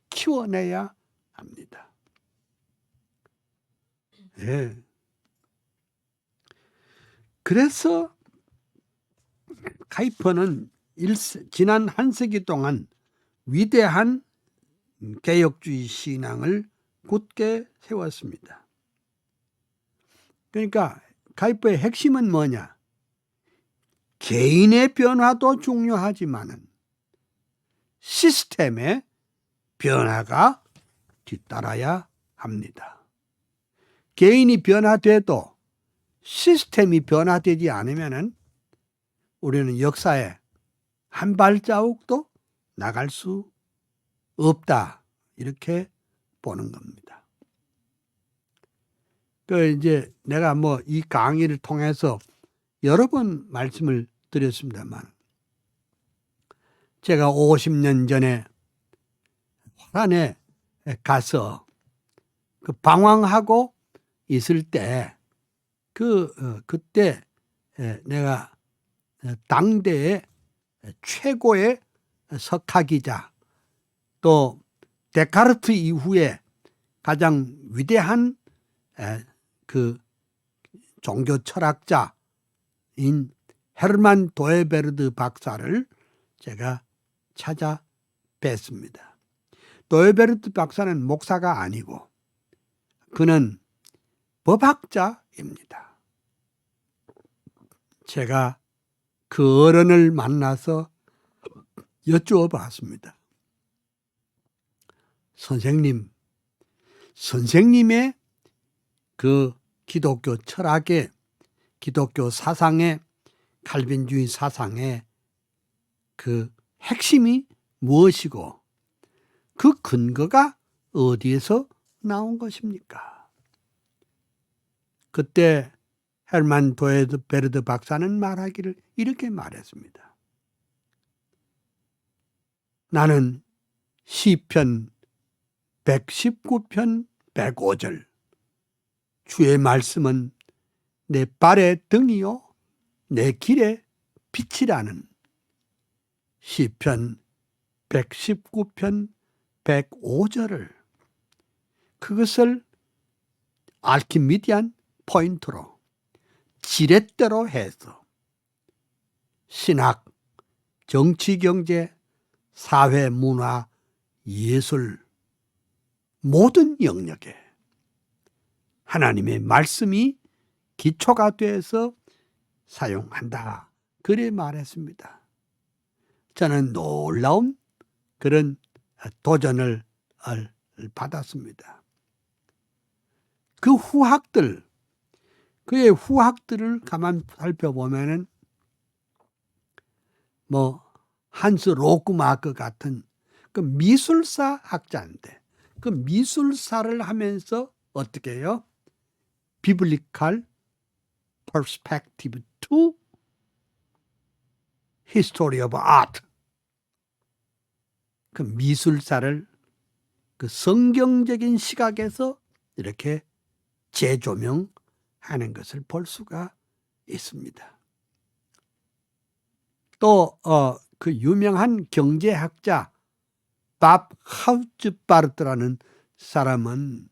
키워내야 합니다. 네. 그래서 카이퍼는 지난 한 세기 동안 위대한 개혁주의 신앙을 굳게 세웠습니다. 그러니까 카이퍼의 핵심은 뭐냐? 개인의 변화도 중요하지만은 시스템의 변화가 뒤따라야 합니다. 개인이 변화돼도 시스템이 변화되지 않으면은 우리는 역사에 한 발자국도 나갈 수 없다. 이렇게 보는 겁니다. 이제 내가 뭐 이 강의를 통해서 여러 번 말씀을 드렸습니다만, 제가 50년 전에 화란에 가서 방황하고 있을 때 그때 내가 당대의 최고의 석학이자 또 데카르트 이후에 가장 위대한 그 종교 철학자인 헤르만 도에베르드 박사를 제가 찾아뵀습니다. 도에베르드 박사는 목사가 아니고 그는 법학자입니다. 제가 그 어른을 만나서 여쭈어 봤습니다. 선생님의 그 기독교 철학의, 기독교 사상의, 칼빈주의 사상의 그 핵심이 무엇이고 그 근거가 어디에서 나온 것입니까? 그때 헤르만 도에베르드 박사는 말하기를 이렇게 말했습니다. 나는 시편 119편 105절 주의 말씀은 내 발의 등이요 내 길의 빛이라는 시편 119편 105절을 그것을 알키미디안 포인트로 지렛대로 해서 신학, 정치, 경제, 사회, 문화, 예술 모든 영역에 하나님의 말씀이 기초가 돼서 사용한다. 그래 말했습니다. 저는 놀라운 그런 도전을 받았습니다. 그의 후학들을 가만 살펴보면은 뭐 한스 로크마크 같은 그 미술사 학자인데 그 미술사를 하면서 어떻게 해요? 비블리컬 perspective to history of art. 그 미술사를 그 성경적인 시각에서 이렇게 재조명하는 것을 볼 수가 있습니다. 또 그 유명한 경제학자 밥 하우츠바르트라는 사람은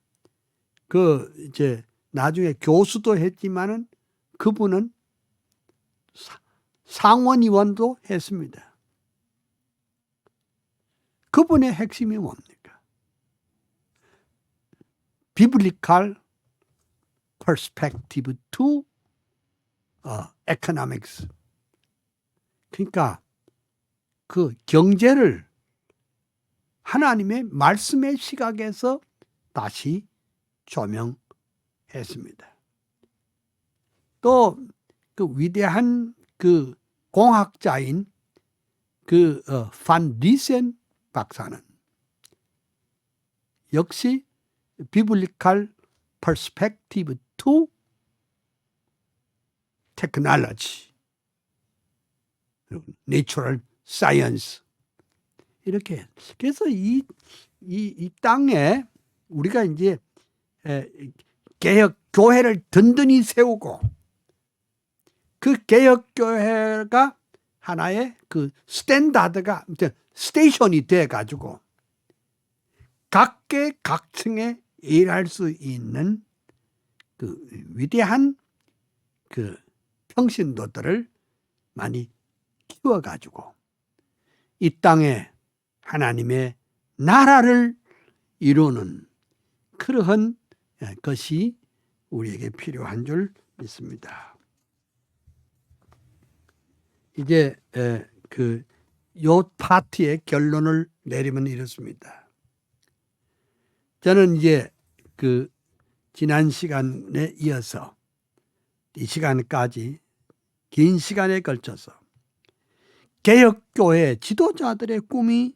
그 이제 나중에 교수도 했지만은 그분은 상원의원도 했습니다. 그분의 핵심이 뭡니까? Biblical perspective to economics. 그러니까 그 경제를 하나님의 말씀의 시각에서 다시 조명했습니다. 또 그 위대한 그 공학자인 그 판 리센 박사는 역시 비블리컬 퍼스펙티브 투 테크놀로지, 내추럴 사이언스 이렇게. 그래서 이 땅에 우리가 이제 개혁 교회를 든든히 세우고 그 개혁 교회가 하나의 그 스탠다드가 스테이션이 돼 가지고 각계 각층에 일할 수 있는 그 위대한 그 평신도들을 많이 키워 가지고 이 땅에 하나님의 나라를 이루는 그러한 것이 우리에게 필요한 줄 믿습니다. 이제 요 파트의 결론을 내리면 이렇습니다. 저는 이제 그 지난 시간에 이어서 이 시간까지 긴 시간에 걸쳐서 개혁교회 지도자들의 꿈이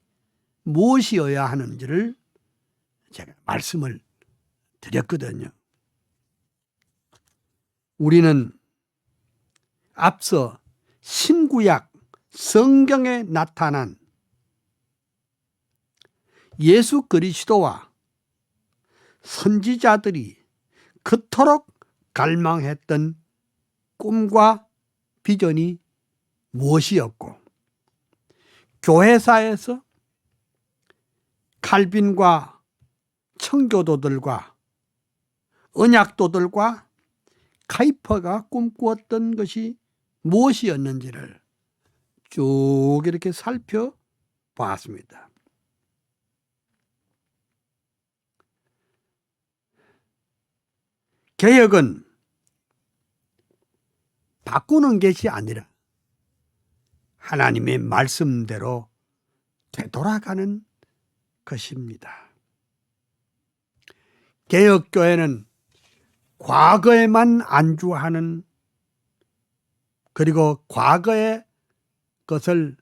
무엇이어야 하는지를 제가 말씀을 드렸거든요. 우리는 앞서 신구약 성경에 나타난 예수 그리스도와 선지자들이 그토록 갈망했던 꿈과 비전이 무엇이었고, 교회사에서 칼빈과 청교도들과 언약도들과 카이퍼가 꿈꾸었던 것이 무엇이었는지를 쭉 이렇게 살펴보았습니다. 개혁은 바꾸는 것이 아니라 하나님의 말씀대로 되돌아가는 것입니다. 개혁교회는 과거에만 안주하는, 그리고 과거의 것을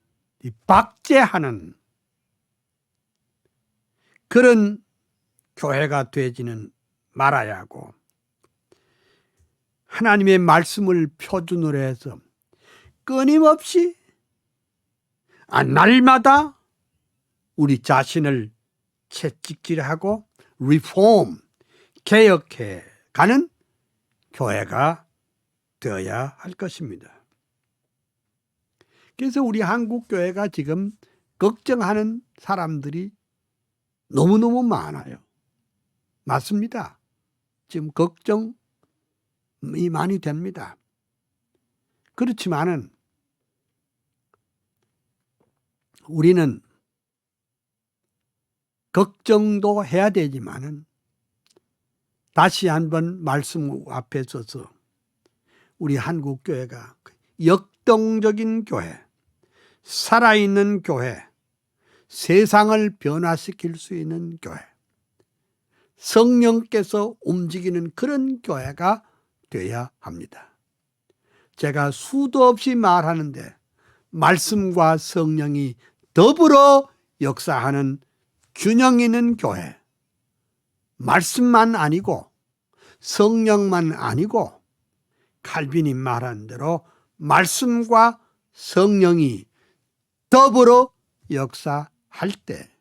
박제하는 그런 교회가 되지는 말아야 하고, 하나님의 말씀을 표준으로 해서 끊임없이 날마다 우리 자신을 채찍질하고 리폼, 개혁해 가는 교회가 되어야 할 것입니다. 그래서 우리 한국 교회가 지금 걱정하는 사람들이 너무너무 많아요. 맞습니다. 지금 걱정이 많이 됩니다. 그렇지만은 우리는 걱정도 해야 되지만은 다시 한번 말씀 앞에 서서 우리 한국 교회가 역동적인 교회, 살아있는 교회, 세상을 변화시킬 수 있는 교회, 성령께서 움직이는 그런 교회가 되어야 합니다. 제가 수도 없이 말하는데 말씀과 성령이 더불어 역사하는 균형 있는 교회, 말씀만 아니고 성령만 아니고 칼빈이 말한 대로 말씀과 성령이 더불어 역사할 때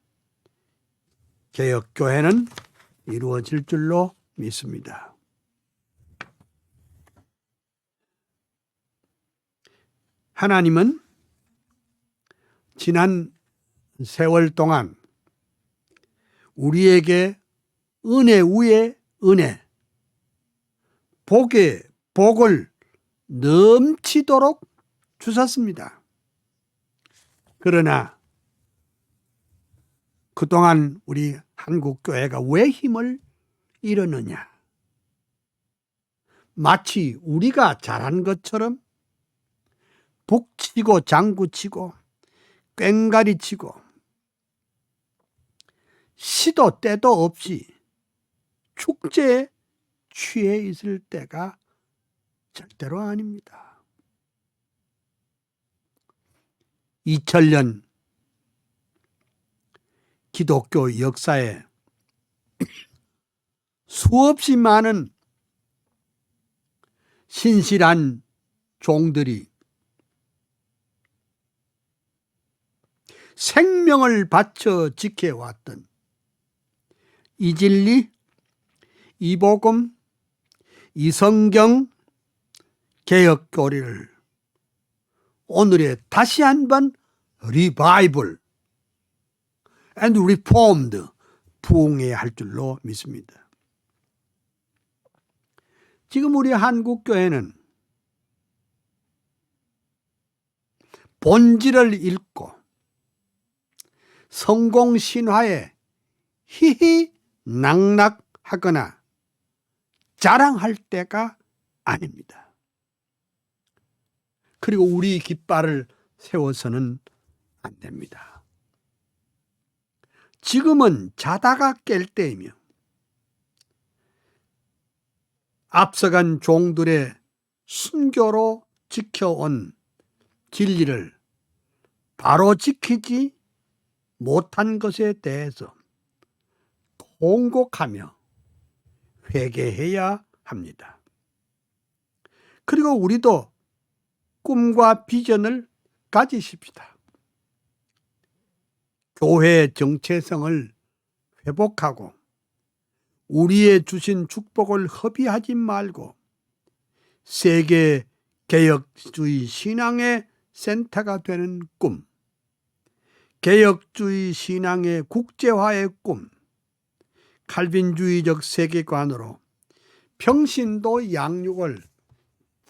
개혁교회는 이루어질 줄로 믿습니다. 하나님은 지난 세월 동안 우리에게 은혜 위에 은혜, 복에 복을 넘치도록 주셨습니다. 그러나 그동안 우리 한국교회가 왜 힘을 잃었느냐? 마치 우리가 잘한 것처럼 북치고 장구치고 꽹가리치고 시도 때도 없이 축제에 취해 있을 때가 절대로 아닙니다. 2000년 기독교 역사에 수없이 많은 신실한 종들이 생명을 바쳐 지켜왔던 이 진리, 이 복음, 이 성경 개혁교리를 오늘에 다시 한번 리바이벌 and reformed 부흥해야 할 줄로 믿습니다. 지금 우리 한국교회는 본질을 잃고 성공신화에 희희낙낙하거나 자랑할 때가 아닙니다. 그리고 우리 깃발을 세워서는 안 됩니다. 지금은 자다가 깰 때이며 앞서간 종들의 순교로 지켜온 진리를 바로 지키지 못한 것에 대해서 통곡하며 회개해야 합니다. 그리고 우리도 꿈과 비전을 가지십시다. 교회의 정체성을 회복하고 우리의 주신 축복을 허비하지 말고 세계 개혁주의 신앙의 센터가 되는 꿈, 개혁주의 신앙의 국제화의 꿈, 칼빈주의적 세계관으로 평신도 양육을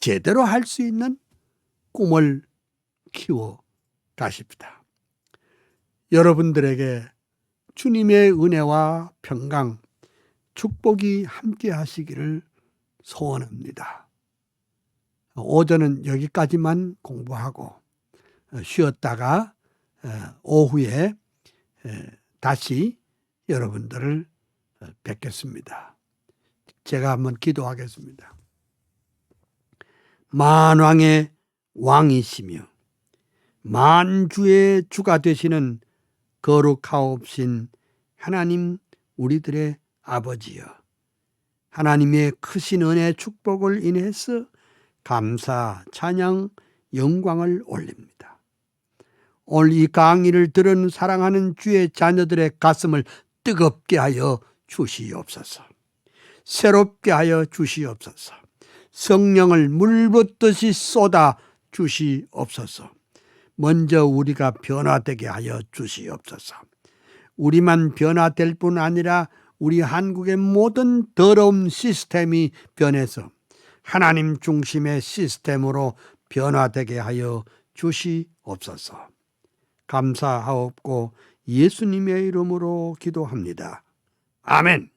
제대로 할 수 있는 꿈을 키워 가십시다. 여러분들에게 주님의 은혜와 평강, 축복이 함께 하시기를 소원합니다. 오전은 여기까지만 공부하고 쉬었다가 오후에 다시 여러분들을 뵙겠습니다. 제가 한번 기도하겠습니다. 만왕의 왕이시며 만주의 주가 되시는 거룩하옵신 하나님 우리들의 아버지여, 하나님의 크신 은혜 축복을 인해서 감사, 찬양, 영광을 올립니다. 오늘 이 강의를 들은 사랑하는 주의 자녀들의 가슴을 뜨겁게 하여 주시옵소서. 새롭게 하여 주시옵소서. 성령을 물붓듯이 쏟아 주시옵소서. 먼저 우리가 변화되게 하여 주시옵소서. 우리만 변화될 뿐 아니라 우리 한국의 모든 더러운 시스템이 변해서 하나님 중심의 시스템으로 변화되게 하여 주시옵소서. 감사하옵고 예수님의 이름으로 기도합니다. 아멘.